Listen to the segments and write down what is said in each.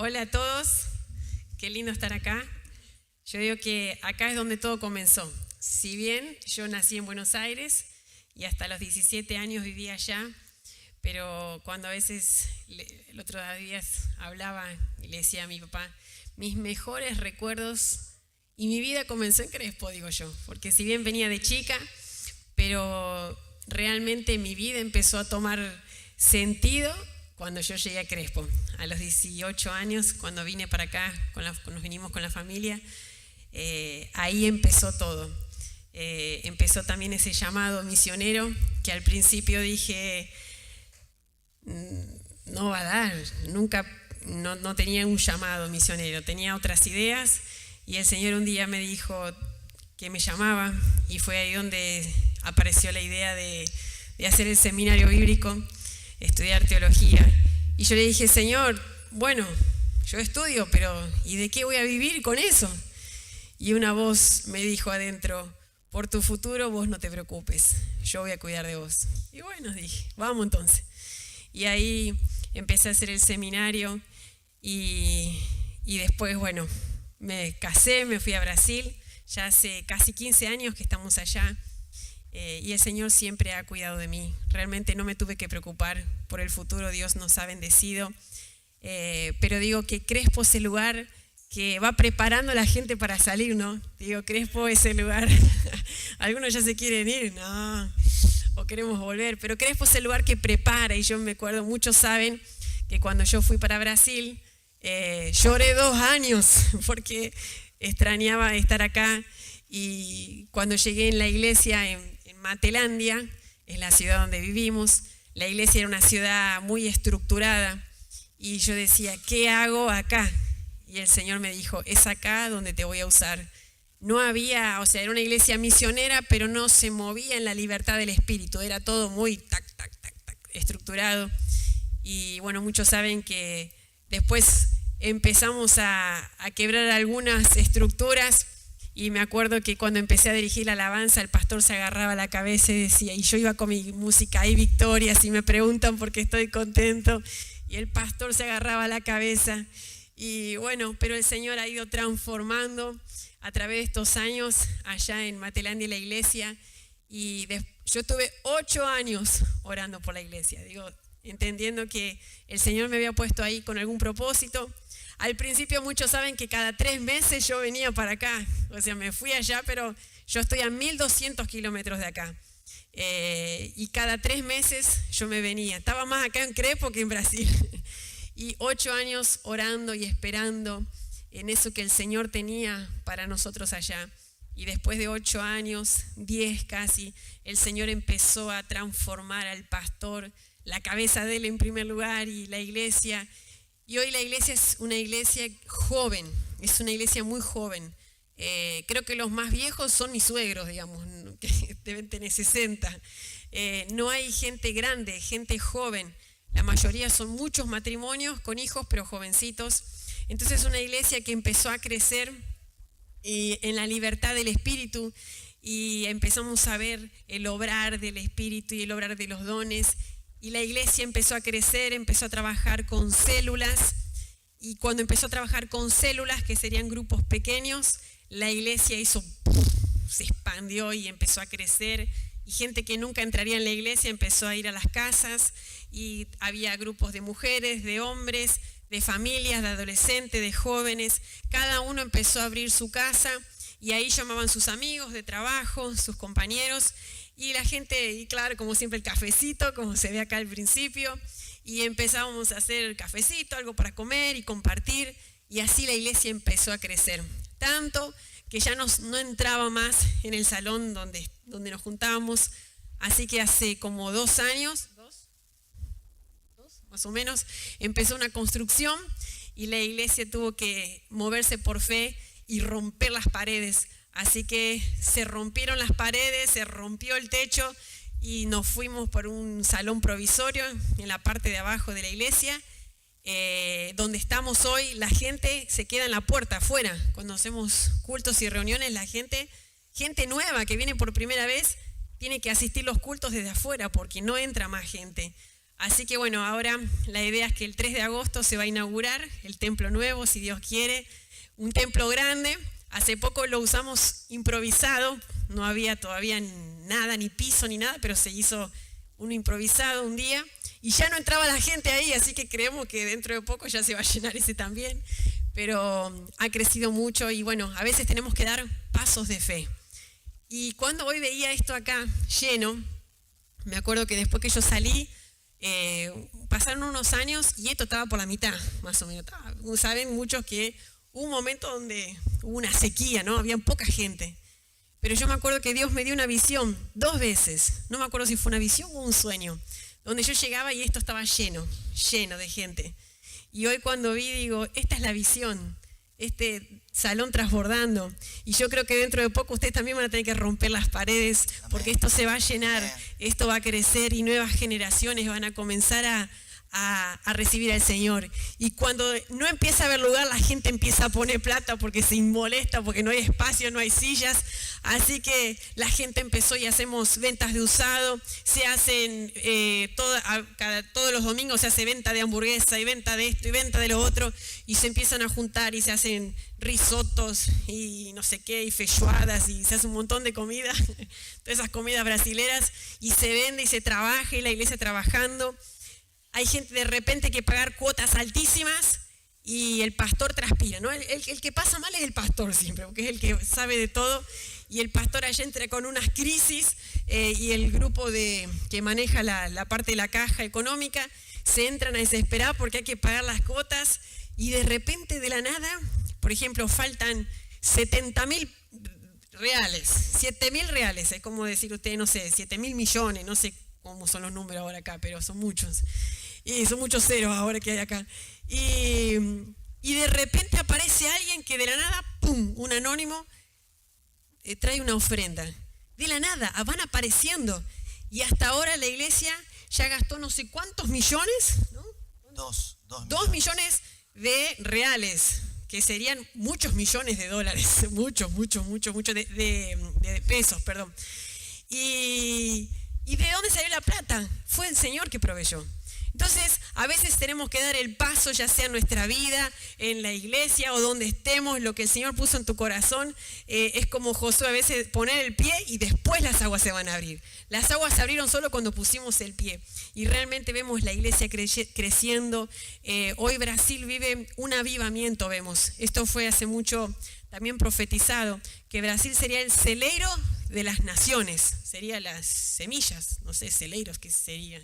Hola a todos, qué lindo estar acá. Yo digo que acá es donde todo comenzó. Si bien yo nací en Buenos Aires y hasta los 17 años viví allá, pero cuando a veces, el otro día hablaba y le decía a mi papá, mis mejores recuerdos y mi vida comenzó en Crespo, digo yo, porque si bien venía de chica, pero realmente mi vida empezó a tomar sentido cuando yo llegué a Crespo. A los 18 años, cuando vine para acá, nos vinimos con la familia, ahí empezó todo. Empezó también ese llamado misionero que al principio dije, no va a dar, nunca, no tenía un llamado misionero, tenía otras ideas y el Señor un día me dijo que me llamaba y fue ahí donde apareció la idea de hacer el seminario bíblico, estudiar teología. Y yo le dije, Señor, bueno, yo estudio, pero ¿y de qué voy a vivir con eso? Y una voz me dijo adentro, por tu futuro vos no te preocupes, yo voy a cuidar de vos. Y bueno, dije, vamos entonces. Y ahí empecé a hacer el seminario y después, bueno, me casé, me fui a Brasil, ya hace casi 15 años que estamos allá. Y el Señor siempre ha cuidado de mí. Realmente no me tuve que preocupar por el futuro, Dios nos ha bendecido. Pero digo que Crespo es el lugar que va preparando a la gente para salir, ¿no? Digo, Crespo es el lugar. Algunos ya se quieren ir, no, o queremos volver, pero Crespo es el lugar que prepara. Y yo me acuerdo, muchos saben que cuando yo fui para Brasil, lloré 2 años porque extrañaba estar acá. Y cuando llegué en la iglesia en Matelandia, es la ciudad donde vivimos, la iglesia era una ciudad muy estructurada y yo decía, ¿qué hago acá? Y el Señor me dijo, es acá donde te voy a usar. No había, o sea, era una iglesia misionera, pero no se movía en la libertad del espíritu, era todo muy tac, estructurado. Y bueno, muchos saben que después empezamos a quebrar algunas estructuras. Y me acuerdo que cuando empecé a dirigir la alabanza, el pastor se agarraba la cabeza y decía, y yo iba con mi música, hay victorias, y me preguntan por qué estoy contento, y el pastor se agarraba la cabeza. Y bueno, pero el Señor ha ido transformando a través de estos años allá en Matelandia la iglesia, y yo estuve 8 años orando por la iglesia, digo, entendiendo que el Señor me había puesto ahí con algún propósito. Al principio muchos saben que cada 3 meses yo venía para acá, o sea, me fui allá, pero yo estoy a 1200 kilómetros de acá. Y cada 3 meses yo me venía, estaba más acá en Crespo que en Brasil. Y 8 años orando y esperando en eso que el Señor tenía para nosotros allá. Y después de 8 años, 10 casi, el Señor empezó a transformar al pastor, la cabeza de él en primer lugar y la iglesia. Y hoy la iglesia es una iglesia joven, es una iglesia muy joven. Creo que los más viejos son mis suegros, digamos, que deben tener 60. No hay gente grande, gente joven. La mayoría son muchos matrimonios con hijos, pero jovencitos. Entonces es una iglesia que empezó a crecer en la libertad del Espíritu y empezamos a ver el obrar del Espíritu y el obrar de los dones. Y la iglesia empezó a crecer, empezó a trabajar con células. Y cuando empezó a trabajar con células, que serían grupos pequeños, la iglesia se expandió y empezó a crecer. Y gente que nunca entraría en la iglesia empezó a ir a las casas. Y había grupos de mujeres, de hombres, de familias, de adolescentes, de jóvenes. Cada uno empezó a abrir su casa y ahí llamaban sus amigos de trabajo, sus compañeros. Y la gente, y claro, como siempre el cafecito, como se ve acá al principio, y empezábamos a hacer cafecito, algo para comer y compartir, y así la iglesia empezó a crecer. Tanto que ya no entraba más en el salón donde nos juntábamos, así que hace como 2 años, más o menos, empezó una construcción y la iglesia tuvo que moverse por fe y romper las paredes. Así que se rompieron las paredes, se rompió el techo y nos fuimos por un salón provisorio en la parte de abajo de la iglesia. Donde estamos hoy, la gente se queda en la puerta afuera. Cuando hacemos cultos y reuniones, la gente nueva que viene por primera vez tiene que asistir los cultos desde afuera porque no entra más gente. Así que bueno, ahora la idea es que el 3 de agosto se va a inaugurar el templo nuevo, si Dios quiere, un templo grande. Hace poco lo usamos improvisado, no había todavía nada, ni piso ni nada, pero se hizo uno improvisado un día y ya no entraba la gente ahí, así que creemos que dentro de poco ya se va a llenar ese también, pero ha crecido mucho y bueno, a veces tenemos que dar pasos de fe. Y cuando hoy veía esto acá lleno, me acuerdo que después que yo salí, pasaron unos años y esto estaba por la mitad, más o menos. Saben muchos que hubo un momento donde hubo una sequía, ¿no? Había poca gente. Pero yo me acuerdo que Dios me dio una visión 2 veces. No me acuerdo si fue una visión o un sueño. Donde yo llegaba y esto estaba lleno de gente. Y hoy cuando vi, digo, esta es la visión. Este salón transbordando. Y yo creo que dentro de poco ustedes también van a tener que romper las paredes. Porque esto se va a llenar, esto va a crecer y nuevas generaciones van a comenzar a recibir al Señor. Y cuando no empieza a haber lugar, la gente empieza a poner plata porque se molesta, porque no hay espacio, no hay sillas. Así que la gente empezó y hacemos ventas de usado, se hacen todos los domingos se hace venta de hamburguesa y venta de esto y venta de lo otro, y se empiezan a juntar y se hacen risotos y no sé qué, y feijoadas, y se hace un montón de comida, todas esas comidas brasileras, y se vende y se trabaja y la iglesia trabajando. Hay gente de repente que pagar cuotas altísimas y el pastor transpira, ¿no? El que pasa mal es el pastor siempre, porque es el que sabe de todo, y el pastor allá entra con unas crisis y el grupo que maneja la parte de la caja económica se entran a desesperar porque hay que pagar las cuotas y de repente de la nada, por ejemplo, faltan 70.000 reales, 7.000 reales, es como decir ustedes, no sé, 7.000 millones, no sé cómo son los números ahora acá, pero son muchos. Y son muchos ceros ahora que hay acá. Y de repente aparece alguien que de la nada, ¡pum!, un anónimo, trae una ofrenda. De la nada, van apareciendo. Y hasta ahora la iglesia ya gastó no sé cuántos millones, ¿no? 2 millones de reales, que serían muchos millones de dólares, muchos de pesos, perdón. ¿Y de dónde salió la plata? Fue el Señor que proveyó. Entonces, a veces tenemos que dar el paso, ya sea en nuestra vida, en la iglesia o donde estemos, lo que el Señor puso en tu corazón. Es como Josué, a veces poner el pie y después las aguas se van a abrir. Las aguas se abrieron solo cuando pusimos el pie. Y realmente vemos la iglesia creciendo. Hoy Brasil vive un avivamiento, vemos. Esto fue hace mucho también profetizado, que Brasil sería el celeiro de las naciones. Sería las semillas, no sé, celeiros, ¿qué sería?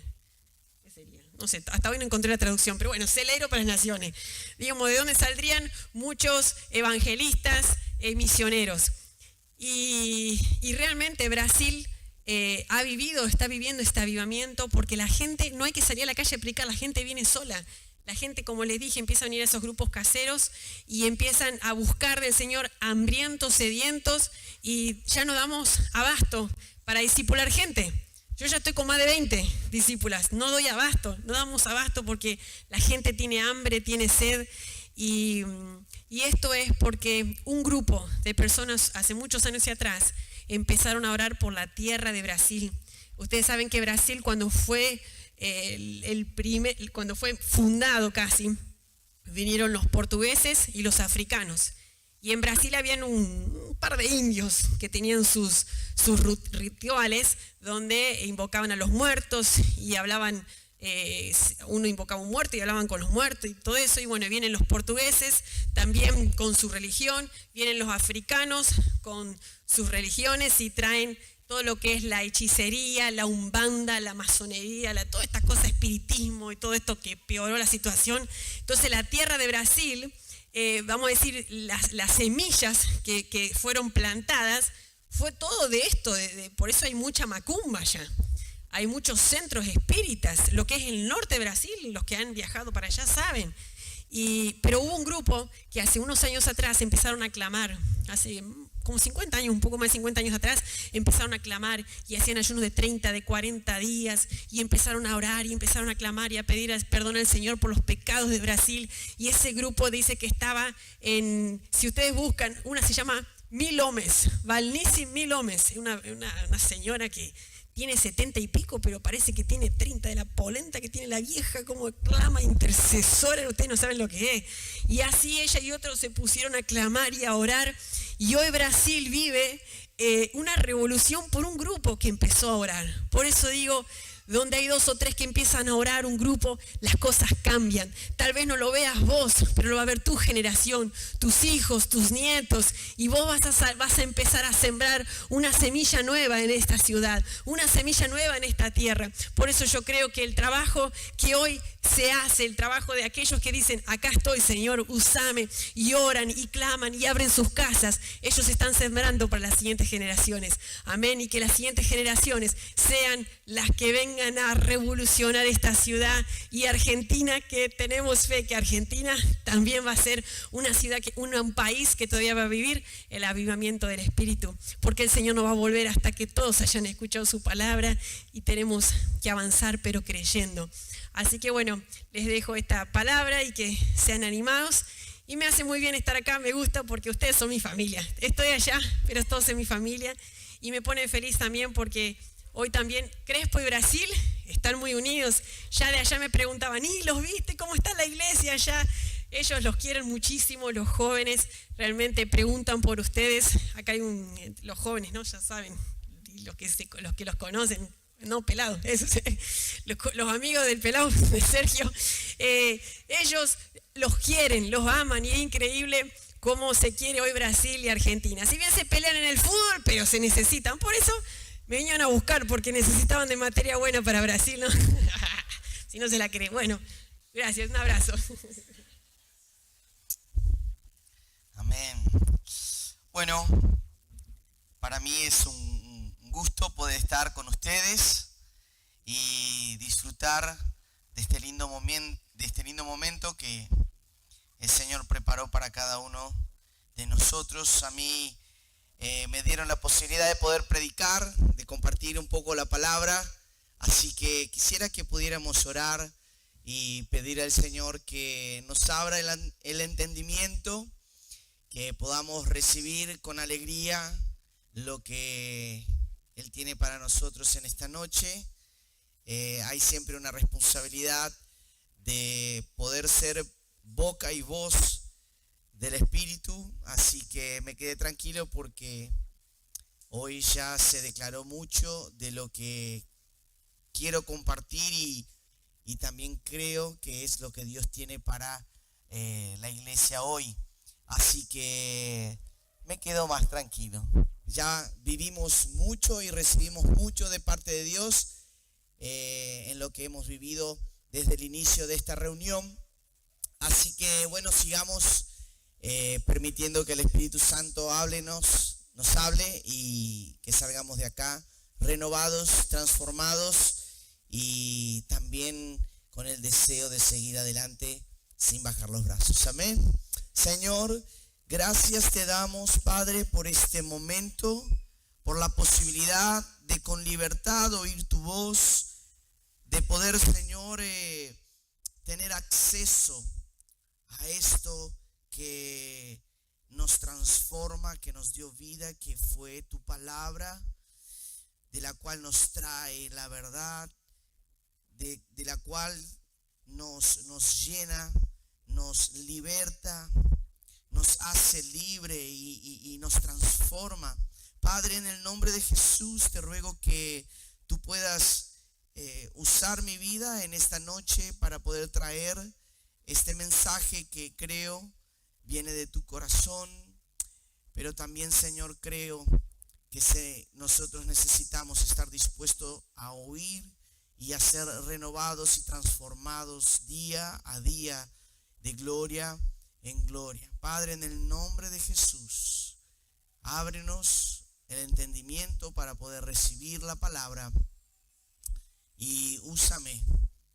No sé, hasta hoy no encontré la traducción, pero bueno, celeiro para las naciones. Digamos, de dónde saldrían muchos evangelistas, misioneros. Y realmente Brasil está viviendo este avivamiento porque la gente, no hay que salir a la calle a predicar, la gente viene sola. La gente, como les dije, empieza a venir a esos grupos caseros y empiezan a buscar del Señor hambrientos, sedientos, y ya no damos abasto para discipular gente. Yo ya estoy con más de 20 discípulas, no doy abasto, no damos abasto porque la gente tiene hambre, tiene sed, y esto es porque un grupo de personas hace muchos años atrás empezaron a orar por la tierra de Brasil. Ustedes saben que Brasil, cuando fue cuando fue fundado casi, vinieron los portugueses y los africanos. Y en Brasil habían un par de indios que tenían sus rituales donde invocaban a los muertos y hablaban, uno invocaba a un muerto y hablaban con los muertos y todo eso. Y bueno, vienen los portugueses también con su religión, vienen los africanos con sus religiones y traen todo lo que es la hechicería, la umbanda, la masonería, toda esta cosa, espiritismo y todo esto que peoró la situación. Entonces la tierra de Brasil, vamos a decir, las semillas que fueron plantadas, fue todo de esto, por eso hay mucha macumba allá. Hay muchos centros espíritas, lo que es el norte de Brasil, los que han viajado para allá saben. Pero hubo un grupo que hace unos años atrás empezaron a clamar, hace como 50 años, un poco más de 50 años atrás, empezaron a clamar y hacían ayunos de 30, de 40 días y empezaron a orar y empezaron a clamar y a pedir perdón al Señor por los pecados de Brasil. Y ese grupo dice que estaba si ustedes buscan, una se llama Mil Homes, Valnici Mil Homes, una señora que tiene 70 y pico, pero parece que tiene 30 de la polenta que tiene la vieja, como clama intercesora, ustedes no saben lo que es. Y así ella y otros se pusieron a clamar y a orar, y hoy Brasil vive una revolución por un grupo que empezó a orar. Por eso digo, donde hay 2 o 3 que empiezan a orar, un grupo, las cosas cambian. Tal vez no lo veas vos, pero lo va a ver tu generación, tus hijos, tus nietos, y vos vas a empezar a sembrar una semilla nueva en esta ciudad, una semilla nueva en esta tierra. Por eso yo creo que el trabajo que hoy se hace, el trabajo de aquellos que dicen, acá estoy, Señor, usame, y oran y claman y abren sus casas, ellos están sembrando para las siguientes generaciones. Amén. Y que las siguientes generaciones sean las que vengan a revolucionar esta ciudad, y Argentina, que tenemos fe que Argentina también va a ser una ciudad, un país que todavía va a vivir el avivamiento del Espíritu, porque el Señor no va a volver hasta que todos hayan escuchado su palabra, y tenemos que avanzar pero creyendo. Así que bueno, les dejo esta palabra y que sean animados. Y me hace muy bien estar acá, me gusta porque ustedes son mi familia. Estoy allá, pero todos son mi familia. Y me pone feliz también porque hoy también Crespo y Brasil están muy unidos. Ya de allá me preguntaban, ¿y los viste? ¿Cómo está la iglesia allá? Ellos los quieren muchísimo, los jóvenes realmente preguntan por ustedes. Acá hay los jóvenes, ¿no? Ya saben, los que los conocen. No, pelado, eso sí. Los amigos del pelado de Sergio, ellos los quieren, los aman, y es increíble cómo se quiere hoy Brasil y Argentina. Si bien se pelean en el fútbol, pero se necesitan. Por eso me vinieron a buscar, porque necesitaban de materia buena para Brasil, ¿no? Si no se la creen. Bueno, gracias, un abrazo. Amén. Bueno, para mí es un gusto poder estar con ustedes y disfrutar de este lindo momento que el Señor preparó para cada uno de nosotros. A mí me dieron la posibilidad de poder predicar, de compartir un poco la palabra, así que quisiera que pudiéramos orar y pedir al Señor que nos abra el entendimiento, que podamos recibir con alegría lo que Él tiene para nosotros en esta noche. Hay siempre una responsabilidad de poder ser boca y voz del Espíritu, así que me quedé tranquilo porque hoy ya se declaró mucho de lo que quiero compartir y también creo que es lo que Dios tiene para la iglesia hoy. Así que me quedo más tranquilo. Ya vivimos mucho y recibimos mucho de parte de Dios en lo que hemos vivido desde el inicio de esta reunión. Así que bueno, sigamos permitiendo que el Espíritu Santo nos hable, y que salgamos de acá renovados, transformados, y también con el deseo de seguir adelante sin bajar los brazos. Amén. Señor, gracias te damos, Padre, por este momento, por la posibilidad de con libertad oír tu voz, de poder, Señor, tener acceso a esto que nos transforma, que nos dio vida, que fue tu palabra, de la cual nos trae la verdad, de la cual nos llena, nos liberta, nos hace libre y nos transforma. Padre, en el nombre de Jesús te ruego que tú puedas usar mi vida en esta noche para poder traer este mensaje que creo viene de tu corazón, pero también, Señor, creo que nosotros necesitamos estar dispuestos a oír y a ser renovados y transformados día a día, de gloria en gloria. Padre, en el nombre de Jesús, ábrenos el entendimiento para poder recibir la palabra y úsame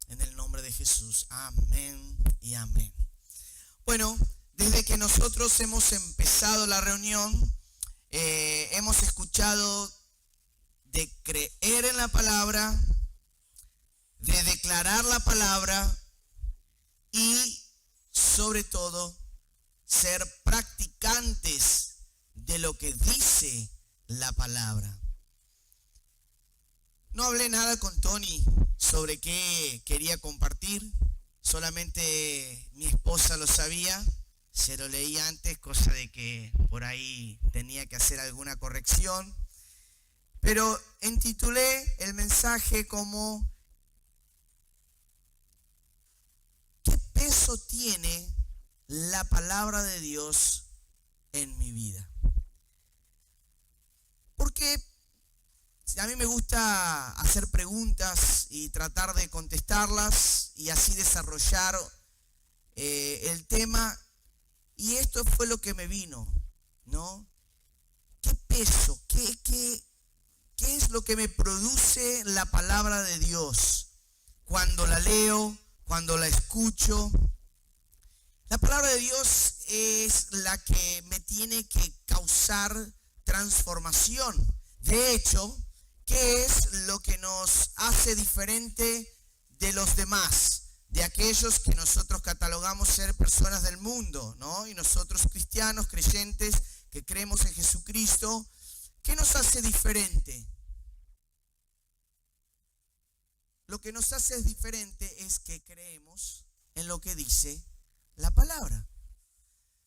en el nombre de Jesús. Amén y amén. Bueno, desde que nosotros hemos empezado la reunión, hemos escuchado de creer en la palabra, de declarar la palabra y sobre todo ser practicantes de lo que dice la palabra. No hablé nada con Tony sobre qué quería compartir, solamente mi esposa lo sabía, se lo leí antes, cosa de que por ahí tenía que hacer alguna corrección, pero intitulé el mensaje como ¿qué peso tiene la palabra de Dios en mi vida? Porque a mí me gusta hacer preguntas y tratar de contestarlas y así desarrollar el tema. Y esto fue lo que me vino, ¿no? ¿Qué peso? ¿Qué es lo que me produce la palabra de Dios cuando la leo, cuando la escucho? La palabra de Dios es la que me tiene que causar transformación. De hecho, ¿qué es lo que nos hace diferente de los demás? De aquellos que nosotros catalogamos ser personas del mundo, ¿no? Y nosotros cristianos, creyentes, que creemos en Jesucristo, ¿qué nos hace diferente? Lo que nos hace diferente es que creemos en lo que dice la palabra.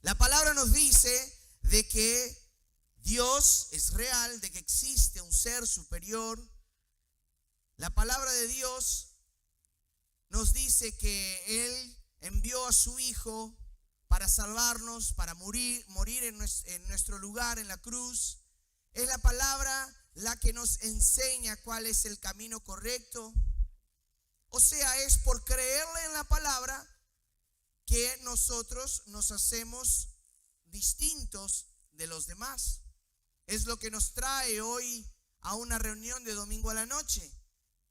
La palabra nos dice de que Dios es real, de que existe un ser superior. La palabra de Dios nos dice que Él envió a su Hijo para salvarnos, para morir en nuestro lugar en la cruz. Es la palabra la que nos enseña cuál es el camino correcto. O sea, es por creerle en la palabra que nosotros nos hacemos distintos de los demás. Es lo que nos trae hoy a una reunión de domingo a la noche.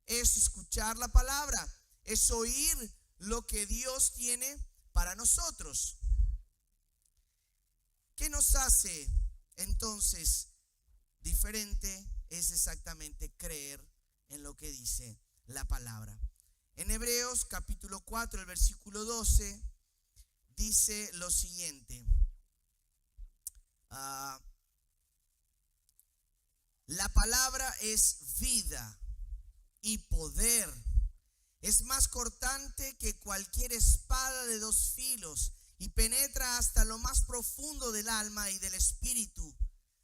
Es escuchar la palabra, es oír lo que Dios tiene para nosotros. ¿Qué nos hace entonces diferente? Es exactamente creer en lo que dice la palabra. En Hebreos capítulo 4, el versículo 12, dice lo siguiente. La palabra es vida y poder. Es más cortante que cualquier espada de dos filos y penetra hasta lo más profundo del alma y del espíritu,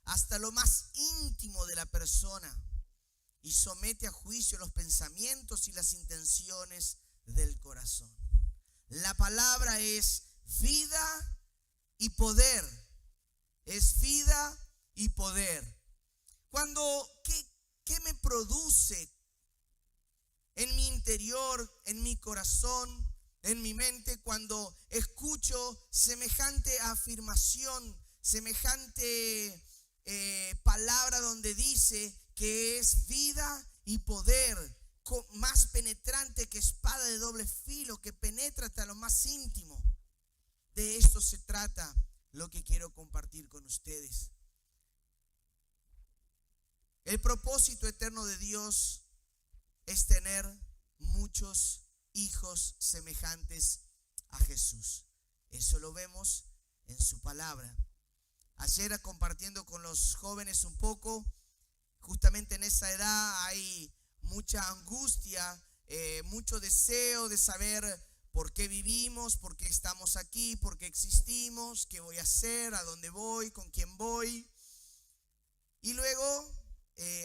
hasta lo más íntimo de la persona, y somete a juicio los pensamientos y las intenciones del corazón. La palabra es vida y poder. Es vida y poder. ¿Qué me produce en mi interior, en mi corazón, en mi mente cuando escucho semejante afirmación, semejante palabra donde dice que es vida y poder, más penetrante que espada de doble filo, que penetra hasta lo más íntimo? De esto se trata lo que quiero compartir con ustedes. El propósito eterno de Dios es tener muchos hijos semejantes a Jesús. Eso lo vemos en su palabra. Ayer, compartiendo con los jóvenes un poco, justamente en esa edad hay mucha angustia, mucho deseo de saber por qué vivimos, por qué estamos aquí, por qué existimos, qué voy a hacer, a dónde voy, con quién voy. Y luego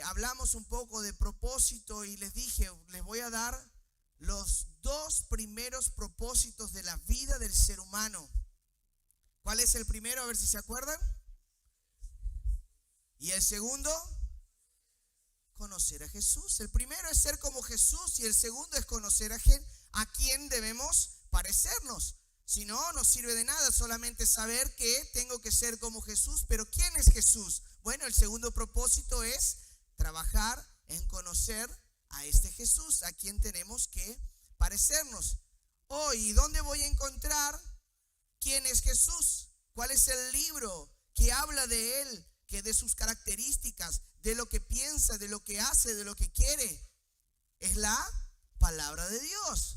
hablamos un poco de propósito y les dije, les voy a dar los dos primeros propósitos de la vida del ser humano. ¿Cuál es el primero? A ver si se acuerdan. ¿Y el segundo? Conocer a Jesús. El primero es ser como Jesús y el segundo es conocer a quién debemos parecernos. Si no, no sirve de nada solamente saber que tengo que ser como Jesús. Pero ¿quién es Jesús? Bueno, el segundo propósito es trabajar en conocer a este Jesús, a quien tenemos que parecernos. Hoy, ¿dónde voy a encontrar quién es Jesús? ¿Cuál es el libro que habla de él, que de sus características, de lo que piensa, de lo que hace, de lo que quiere? Es la palabra de Dios.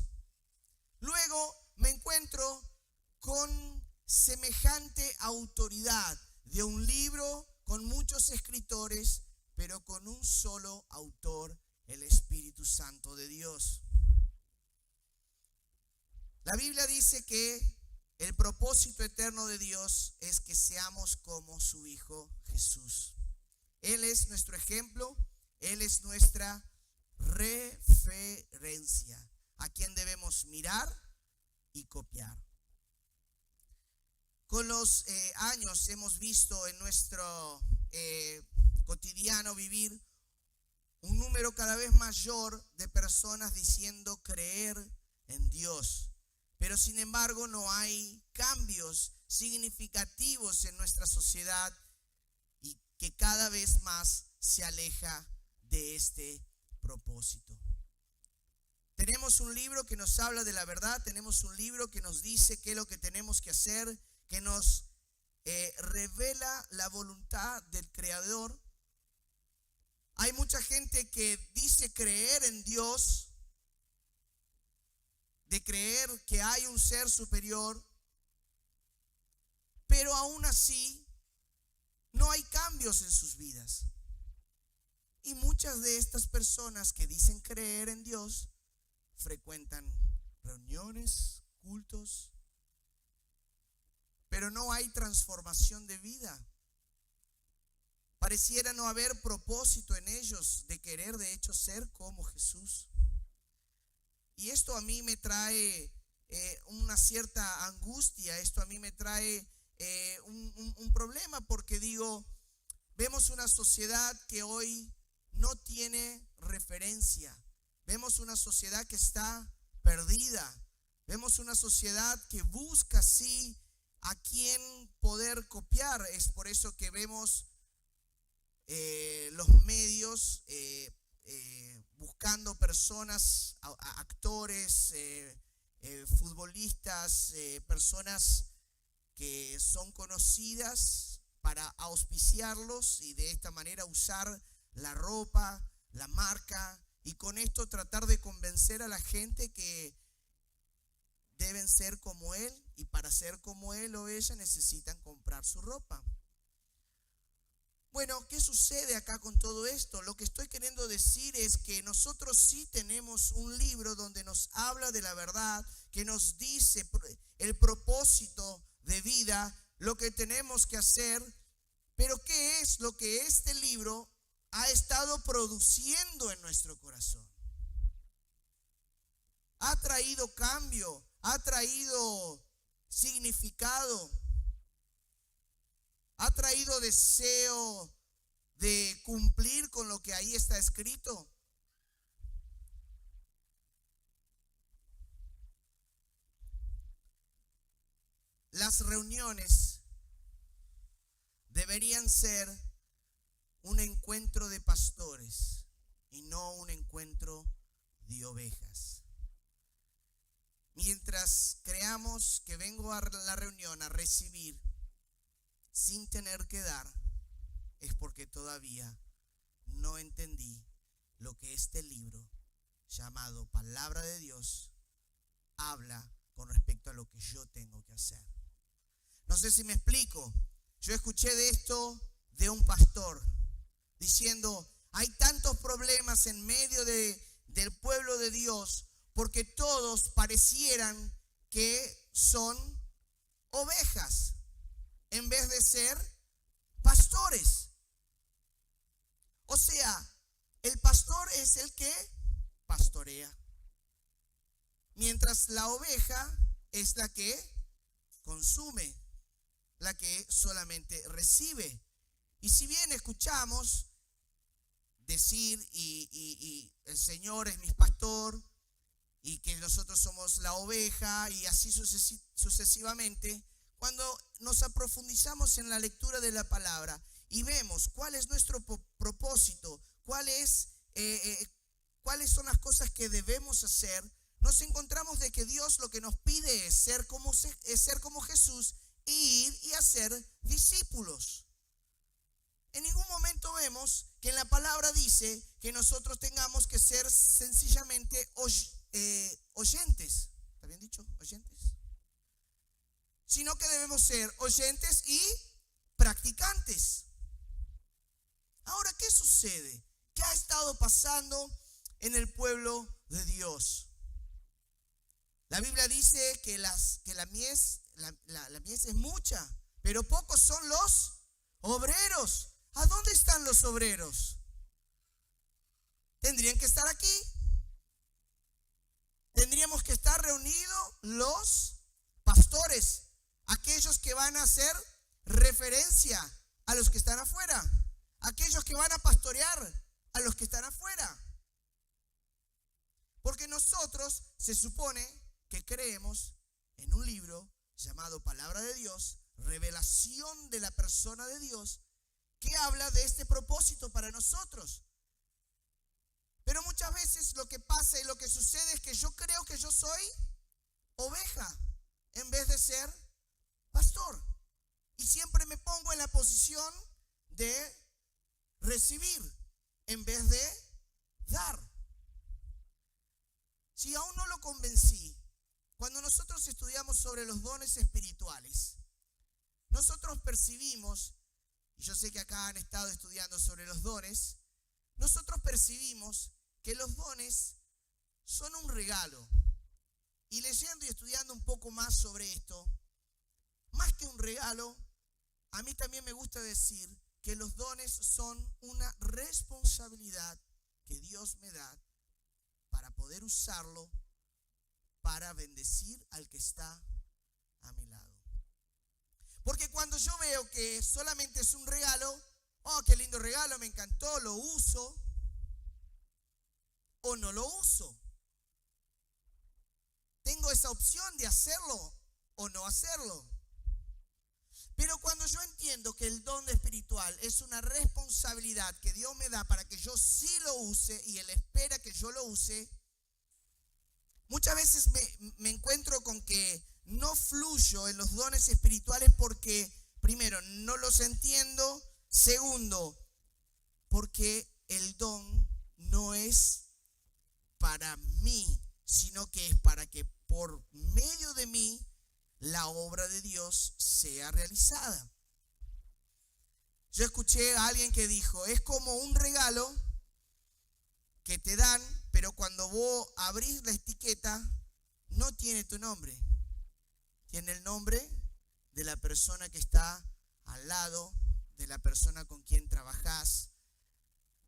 Luego me encuentro con semejante autoridad de un libro con muchos escritores, pero con un solo autor, el Espíritu Santo de Dios. La Biblia dice que el propósito eterno de Dios es que seamos como su Hijo Jesús. Él es nuestro ejemplo, Él es nuestra referencia, a quien debemos mirar y copiar. Con los años hemos visto en nuestro cotidiano vivir un número cada vez mayor de personas diciendo creer en Dios. Pero sin embargo no hay cambios significativos en nuestra sociedad y que cada vez más se aleja de este propósito. Tenemos un libro que nos habla de la verdad, tenemos un libro que nos dice qué es lo que tenemos que hacer, que nos revela la voluntad del Creador. Hay mucha gente que dice creer en Dios, de creer que hay un ser superior, pero aún así no hay cambios en sus vidas. Y muchas de estas personas que dicen creer en Dios frecuentan reuniones, cultos, pero no hay transformación de vida. Pareciera no haber propósito en ellos de querer de hecho ser como Jesús. Y esto a mí me trae una cierta angustia, esto a mí me trae un problema, porque digo, vemos una sociedad que hoy no tiene referencia, vemos una sociedad que está perdida, vemos una sociedad que busca sí a quién poder copiar. Es por eso que vemos los medios buscando personas, actores, futbolistas, personas que son conocidas para auspiciarlos y de esta manera usar la ropa, la marca, y con esto tratar de convencer a la gente que deben ser como él, y para ser como él o ella necesitan comprar su ropa. Bueno, ¿qué sucede acá con todo esto? Lo que estoy queriendo decir es que nosotros sí tenemos un libro donde nos habla de la verdad, que nos dice el propósito de vida, lo que tenemos que hacer, pero ¿qué es lo que este libro ha estado produciendo en nuestro corazón? Ha traído cambio, ha traído significado, ha traído deseo de cumplir con lo que ahí está escrito. Las reuniones deberían ser un encuentro de pastores y no un encuentro de ovejas. Mientras creamos que vengo a la reunión a recibir sin tener que dar, es porque todavía no entendí lo que este libro llamado Palabra de Dios habla con respecto a lo que yo tengo que hacer. No sé si me explico. Yo escuché de esto de un pastor diciendo: hay tantos problemas en medio del pueblo de Dios porque todos parecieran que son ovejas en vez de ser pastores. O sea, el pastor es el que pastorea, mientras la oveja es la que consume, la que solamente recibe. Y si bien escuchamos decir y el Señor es mi pastor y que nosotros somos la oveja y así sucesivamente, cuando nos aprofundizamos en la lectura de la palabra y vemos cuál es nuestro propósito, cuáles son las cosas que debemos hacer, nos encontramos de que Dios lo que nos pide es ser como Jesús, ir y hacer discípulos. En ningún momento vemos que en la palabra dice que nosotros tengamos que ser sencillamente oyentes. ¿Está bien dicho? Oyentes. Sino que debemos ser oyentes y practicantes. Ahora, ¿qué sucede? ¿Qué ha estado pasando en el pueblo de Dios. La Biblia dice que la mies es mucha, pero pocos son los obreros. ¿A dónde están los obreros? Tendrían que estar aquí. Tendríamos que estar reunidos los pastores, aquellos que van a hacer referencia a los que están afuera, aquellos que van a pastorear a los que están afuera. Porque nosotros se supone que creemos en un libro llamado Palabra de Dios, revelación de la persona de Dios, que habla de este propósito para nosotros. Pero muchas veces lo que pasa y lo que sucede es que yo creo que yo soy oveja en vez de ser pastor. Y siempre me pongo en la posición de recibir en vez de dar. Si aún no lo convencí, cuando nosotros estudiamos sobre los dones espirituales, nosotros percibimos, y yo sé que acá han estado estudiando sobre los dones, nosotros percibimos que los dones son un regalo. Y leyendo y estudiando un poco más sobre esto, más que un regalo, a mí también me gusta decir que los dones son una responsabilidad que Dios me da para poder usarlo para bendecir al que está a mi lado. Porque cuando yo veo que solamente es un regalo, oh, qué lindo regalo, me encantó, lo uso o no lo uso. Tengo esa opción de hacerlo o no hacerlo. Pero cuando yo entiendo que el don espiritual es una responsabilidad que Dios me da para que yo sí lo use y Él espera que yo lo use, muchas veces me encuentro con que no fluyo en los dones espirituales porque, primero, no los entiendo. Segundo, porque el don no es para mí, sino que es para que por medio de mí la obra de Dios sea realizada. Yo escuché a alguien que dijo, es como un regalo que te dan, pero cuando vos abrís la etiqueta, no tiene tu nombre. Tiene el nombre de la persona que está al lado, de la persona con quien trabajás,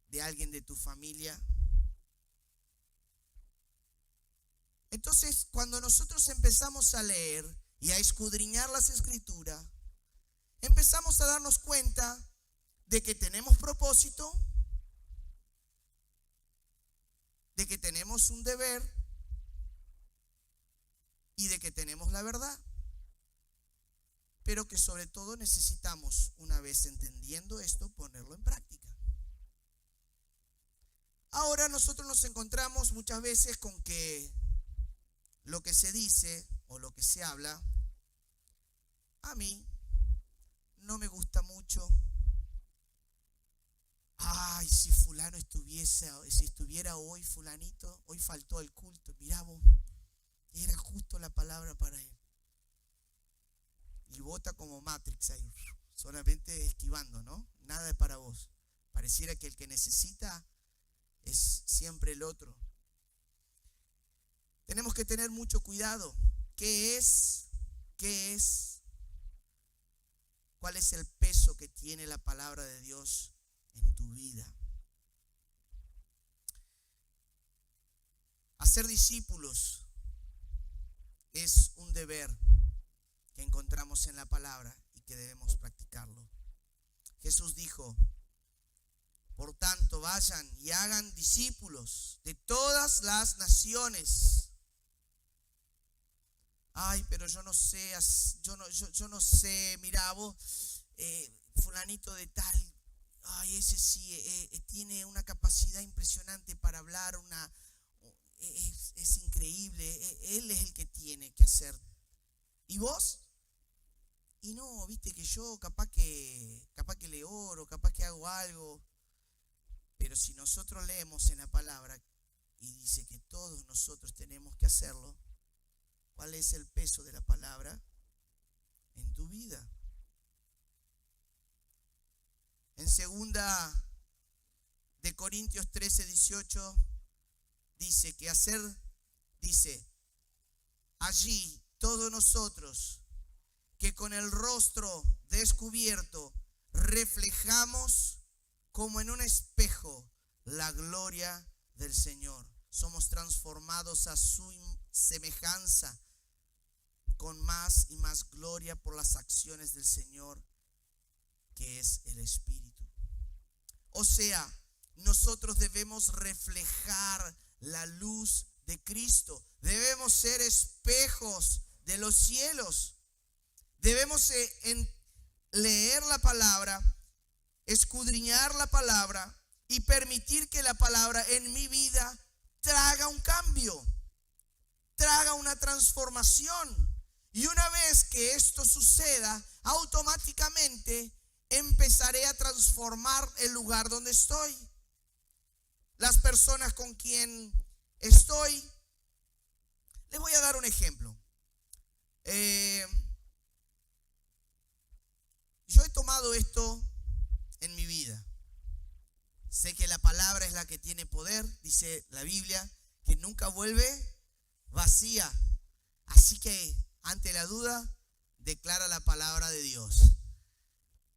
de alguien de tu familia. Entonces, cuando nosotros empezamos a leer y a escudriñar las Escrituras, empezamos a darnos cuenta de que tenemos propósito, de que tenemos un deber y de que tenemos la verdad. Pero que sobre todo necesitamos, una vez entendiendo esto, ponerlo en práctica. Ahora nosotros nos encontramos muchas veces con que lo que se dice o lo que se habla, a mí no me gusta mucho. Ay, si fulano estuviera hoy, fulanito, hoy faltó al culto. Mirá vos, era justo la palabra para él. Y vota como Matrix ahí, solamente esquivando, ¿no? Nada es para vos. Pareciera que el que necesita es siempre el otro. Tenemos que tener mucho cuidado. ¿Qué es? ¿Cuál es el peso que tiene la palabra de Dios en tu vida? Hacer discípulos es un deber que encontramos en la palabra y que debemos practicarlo. Jesús dijo, por tanto, vayan y hagan discípulos de todas las naciones. Ay, pero yo no sé, mirá vos, fulanito de tal, ay, ese sí, tiene una capacidad impresionante para hablar, es increíble, él es el que tiene que hacer. ¿Y vos? Y no, viste que yo capaz que le oro, capaz que hago algo. Pero si nosotros leemos en la palabra y dice que todos nosotros tenemos que hacerlo, ¿cuál es el peso de la palabra en tu vida? En 2 de Corintios 13:18 dice, allí todos nosotros que con el rostro descubierto reflejamos como en un espejo la gloria del Señor. Somos transformados a su semejanza con más y más gloria por las acciones del Señor, que es el Espíritu. O sea, nosotros debemos reflejar la luz de Cristo. Debemos ser espejos de los cielos. Debemos leer la palabra, escudriñar la palabra y permitir que la palabra en mi vida traga un cambio, traga una transformación. Y una vez que esto suceda, automáticamente empezaré a transformar el lugar donde estoy. Las personas con quien estoy. Les voy a dar un ejemplo. Yo he tomado esto en mi vida. Sé que la palabra es la que tiene poder. Dice la Biblia que nunca vuelve vacía. Así que ante la duda, declara la palabra de Dios.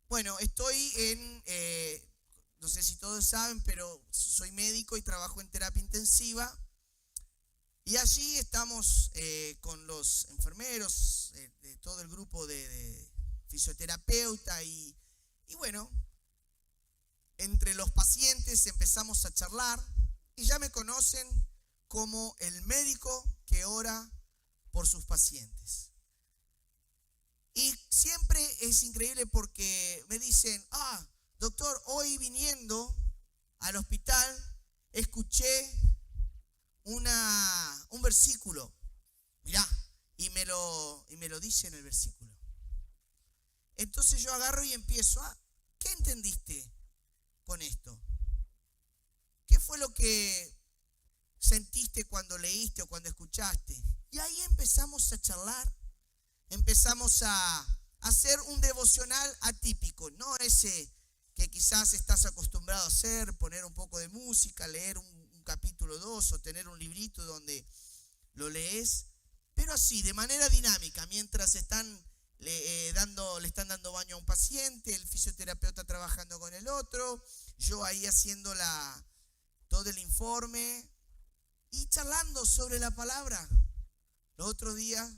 Bueno, estoy no sé si todos saben, pero soy médico y trabajo en terapia intensiva. Y allí estamos con los enfermeros, de todo el grupo de fisioterapeuta y bueno, entre los pacientes empezamos a charlar y ya me conocen como el médico que ora por sus pacientes. Y siempre es increíble porque me dicen, doctor, hoy viniendo al hospital escuché un versículo. Mirá, y me lo dice en el versículo. Entonces yo agarro y empiezo, ¿qué entendiste con esto? ¿Qué fue lo que sentiste cuando leíste o cuando escuchaste? Y ahí empezamos a charlar, empezamos a hacer un devocional atípico, no ese que quizás estás acostumbrado a hacer, poner un poco de música, leer un capítulo 2 o tener un librito donde lo lees, pero así, de manera dinámica, mientras le están dando baño a un paciente, el fisioterapeuta trabajando con el otro, yo ahí haciendo todo el informe y charlando sobre la palabra. Los otros días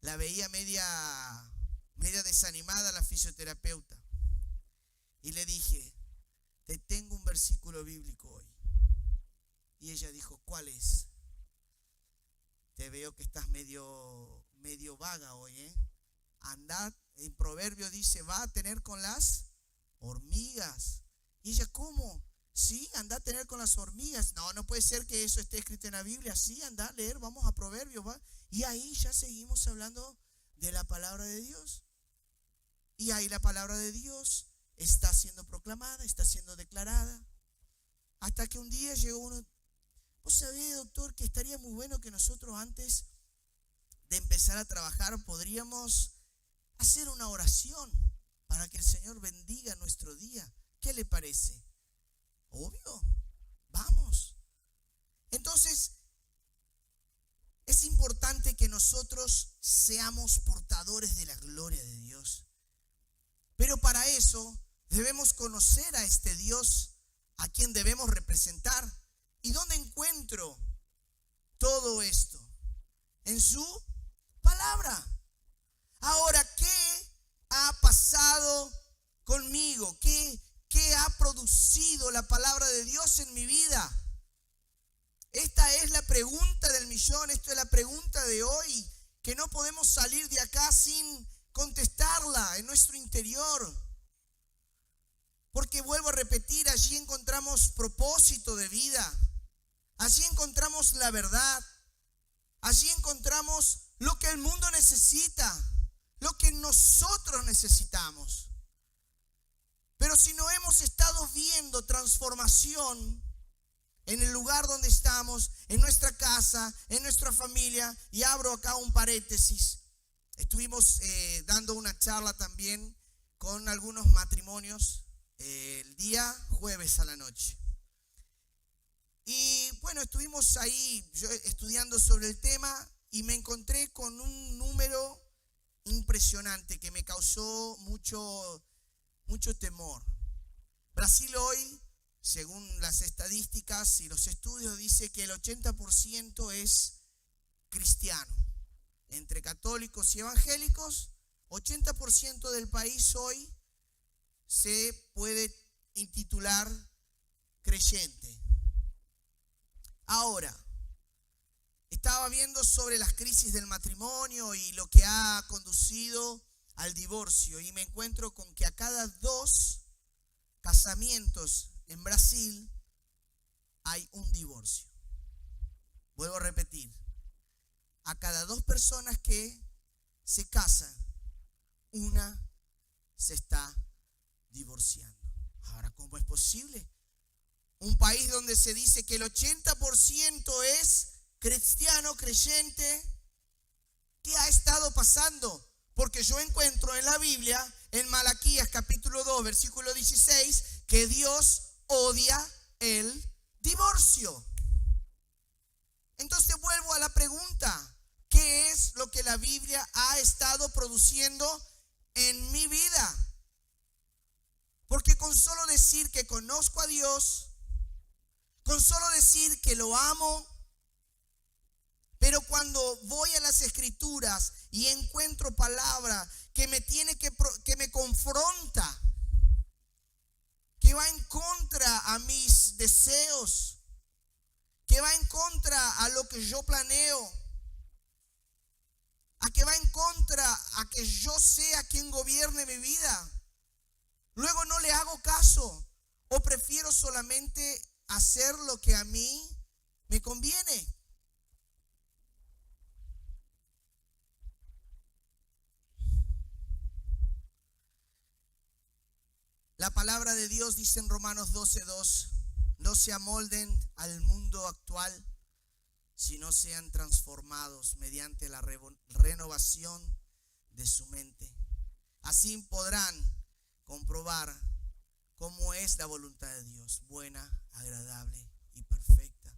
la veía media desanimada la fisioterapeuta y le dije, te tengo un versículo bíblico hoy. Y ella dijo, ¿cuál es? Te veo que estás medio vaga hoy, Andad, en Proverbio dice, va a tener con las hormigas. Y ella, ¿cómo? Sí, anda a tener con las hormigas. No puede ser que eso esté escrito en la Biblia. Sí, anda a leer, vamos a Proverbios, ¿va? Y ahí ya seguimos hablando de la palabra de Dios. Y ahí la palabra de Dios está siendo proclamada, está siendo declarada. Hasta que un día llegó uno, ¿vos sabés, doctor, que estaría muy bueno que nosotros antes de empezar a trabajar podríamos hacer una oración para que el Señor bendiga nuestro día? ¿Qué le parece? Obvio, vamos. Entonces, es importante que nosotros seamos portadores de la gloria de Dios. Pero para eso debemos conocer a este Dios a quien debemos representar. ¿Y dónde encuentro todo esto? En su palabra. Ahora, ¿qué ha pasado conmigo? ¿Qué ha producido la palabra de Dios en mi vida? Esta es la pregunta del millón, esta es la pregunta de hoy, que no podemos salir de acá sin contestarla en nuestro interior. Porque vuelvo a repetir, allí encontramos propósito de vida, allí encontramos la verdad, allí encontramos lo que el mundo necesita, lo que nosotros necesitamos. Pero si no hemos estado viendo transformación en el lugar donde estamos, en nuestra casa, en nuestra familia, y abro acá un paréntesis, estuvimos dando una charla también con algunos matrimonios el día jueves a la noche. Y bueno, estuvimos ahí yo estudiando sobre el tema y me encontré con un número impresionante que me causó mucho temor. Brasil hoy, según las estadísticas y los estudios, dice que el 80% es cristiano. Entre católicos y evangélicos, 80% del país hoy se puede intitular creyente. Ahora, estaba viendo sobre las crisis del matrimonio y lo que ha conducido al divorcio y me encuentro con que a cada 2 casamientos en Brasil hay un divorcio. Vuelvo a repetir, a cada 2 personas que se casan, una se está divorciando. Ahora, ¿cómo es posible? Un país donde se dice que el 80% es cristiano, creyente. ¿Qué ha estado pasando? Porque yo encuentro en la Biblia, en Malaquías capítulo 2, versículo 16, que Dios odia el divorcio. Entonces vuelvo a la pregunta, ¿qué es lo que la Biblia ha estado produciendo en mi vida? Porque con solo decir que conozco a Dios, con solo decir que lo amo, pero cuando voy a las Escrituras y encuentro palabra que me confronta, que va en contra a mis deseos, que va en contra a lo que yo planeo, a que va en contra a que yo sea quien gobierne mi vida, luego no le hago caso o prefiero solamente hacer lo que a mí me conviene. La palabra de Dios dice en Romanos 12:2, no se amolden al mundo actual, sino sean transformados mediante la renovación de su mente. Así podrán comprobar cómo es la voluntad de Dios, buena, agradable y perfecta.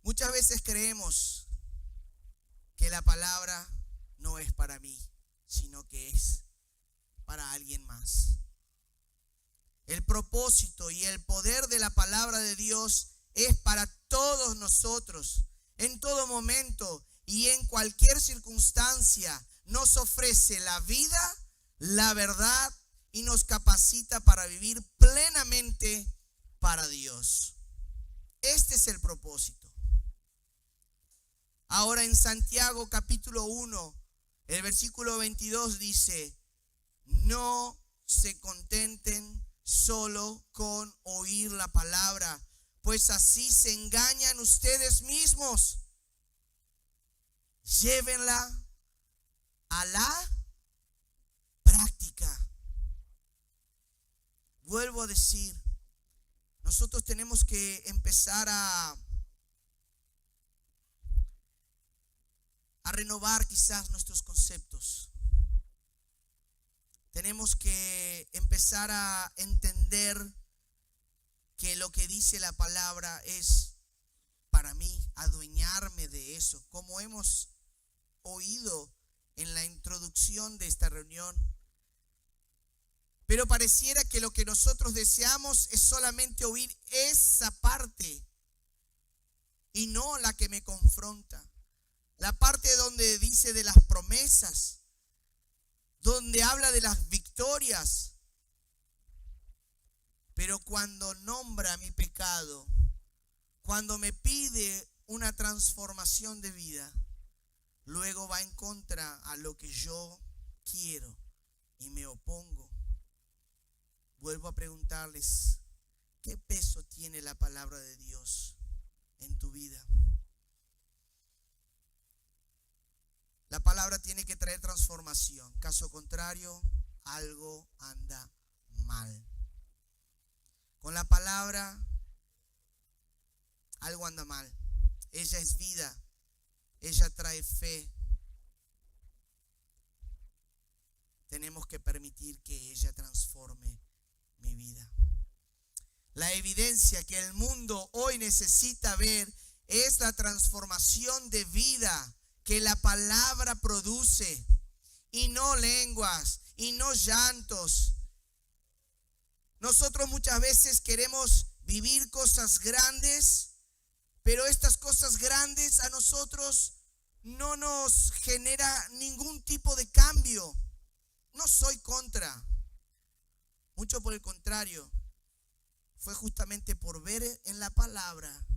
Muchas veces creemos que la palabra no es para mí, sino que es para alguien más. El propósito y el poder de la palabra de Dios es para todos nosotros, en todo momento y en cualquier circunstancia. Nos ofrece la vida, la verdad y nos capacita para vivir plenamente para Dios. Este es el propósito. Ahora en Santiago capítulo 1, el versículo 22 dice, no se contenten solo con oír la palabra, pues así se engañan ustedes mismos. Llévenla a la práctica. Vuelvo a decir, nosotros tenemos que empezar a renovar quizás nuestros conceptos. Tenemos que empezar a entender que lo que dice la palabra es para mí, adueñarme de eso, como hemos oído en la introducción de esta reunión. Pero pareciera que lo que nosotros deseamos es solamente oír esa parte y no la que me confronta. La parte donde dice de las promesas, donde habla de las victorias. Pero cuando nombra mi pecado, cuando me pide una transformación de vida, luego va en contra a lo que yo quiero y me opongo. Vuelvo a preguntarles, ¿qué peso tiene la palabra de Dios en tu vida? La palabra tiene que traer transformación. Caso contrario, algo anda mal. Con la palabra, algo anda mal. Ella es vida. Ella trae fe. Tenemos que permitir que ella transforme mi vida. La evidencia que el mundo hoy necesita ver es la transformación de vida que la palabra produce, y no lenguas, y no llantos. Nosotros muchas veces queremos vivir cosas grandes, pero estas cosas grandes a nosotros no nos genera ningún tipo de cambio. No soy contra, mucho por el contrario. Fue justamente por ver en la palabra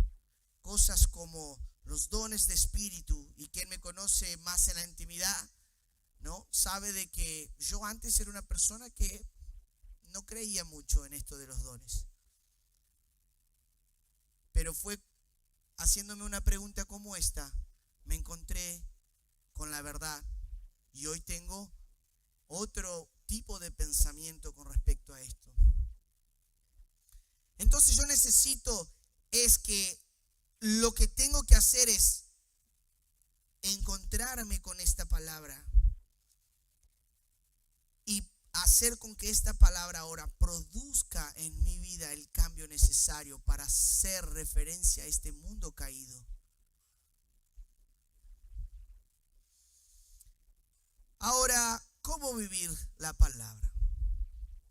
cosas como los dones de espíritu, y quien me conoce más en la intimidad, ¿no?, sabe de que yo antes era una persona que no creía mucho en esto de los dones. Pero fue haciéndome una pregunta como esta, me encontré con la verdad, y hoy tengo otro tipo de pensamiento con respecto a esto. Entonces yo necesito es que lo que tengo que hacer es encontrarme con esta palabra y hacer con que esta palabra ahora produzca en mi vida el cambio necesario para hacer referencia a este mundo caído. Ahora, ¿cómo vivir la palabra?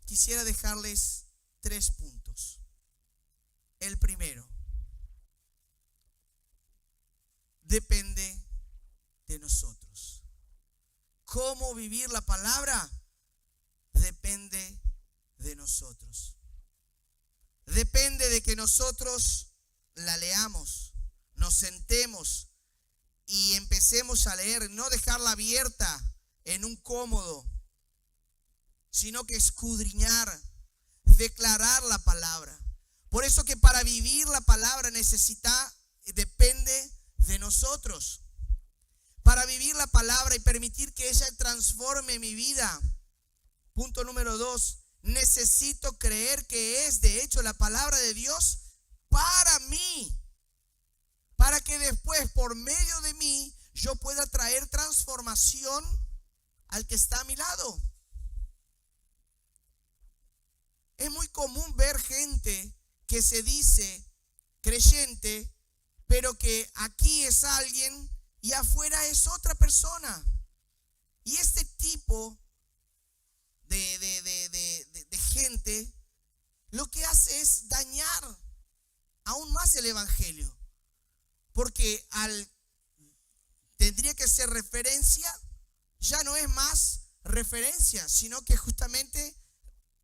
Quisiera dejarles 3 puntos. El primero, depende de nosotros. ¿Cómo vivir la palabra? Depende de nosotros. Depende de que nosotros la leamos, nos sentemos y empecemos a leer, no dejarla abierta en un cómodo, sino que escudriñar, declarar la palabra. Por eso que para vivir la palabra depende de nosotros. Para vivir la palabra y permitir que ella transforme mi vida. Punto número 2, necesito creer que es de hecho la palabra de Dios para mí. Para que después por medio de mí yo pueda traer transformación al que está a mi lado. Es muy común ver gente que se dice creyente, pero que aquí es alguien y afuera es otra persona. Y este tipo de gente lo que hace es dañar aún más el evangelio, porque tendría que ser referencia, ya no es más referencia, sino que justamente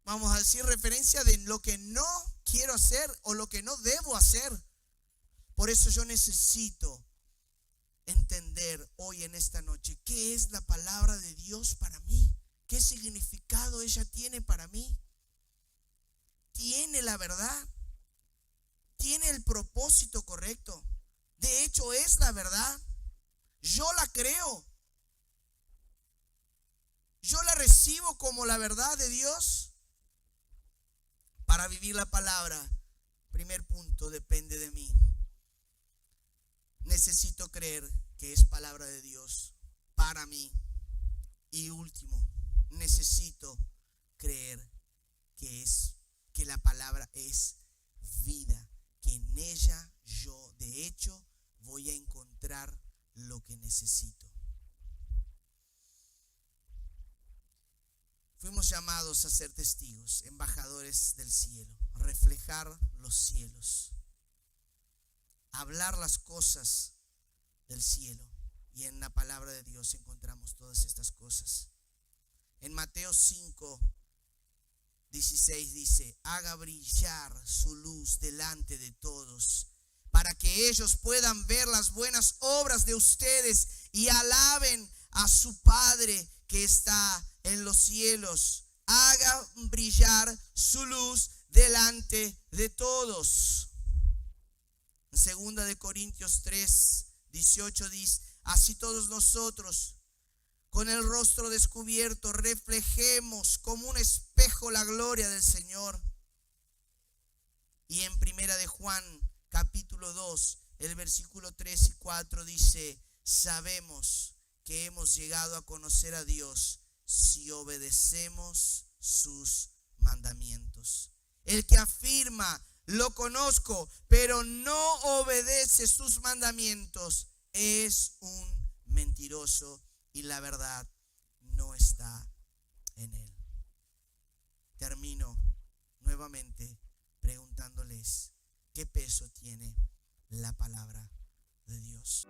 vamos a decir referencia de lo que no quiero hacer o lo que no debo hacer. Por eso yo necesito entender hoy en esta noche qué es la palabra de Dios para mí, qué significado ella tiene para mí. Tiene la verdad, tiene el propósito correcto, de hecho es la verdad. Yo la creo, yo la recibo como la verdad de Dios. Para vivir la palabra, primer punto, depende de mí. Necesito creer que es palabra de Dios para mí. Y último, necesito creer que la palabra es vida, que en ella yo de hecho voy a encontrar lo que necesito. Fuimos llamados a ser testigos, embajadores del cielo, reflejar los cielos, hablar las cosas del cielo. Y en la palabra de Dios encontramos todas estas cosas. En Mateo 5:16 dice: haga brillar su luz delante de todos, para que ellos puedan ver las buenas obras de ustedes y alaben a su Padre que está en los cielos. Haga brillar su luz delante de todos. En 2 Corintios 3:18 dice: así todos nosotros, con el rostro descubierto, reflejemos como un espejo la gloria del Señor. Y en 1 de Juan capítulo 2, el versículo 3 y 4 dice: sabemos que hemos llegado a conocer a Dios si obedecemos sus mandamientos. El que afirma lo conozco, pero no obedece sus mandamientos, es un mentiroso y la verdad no está en él. Termino nuevamente preguntándoles, ¿qué peso tiene la palabra de Dios?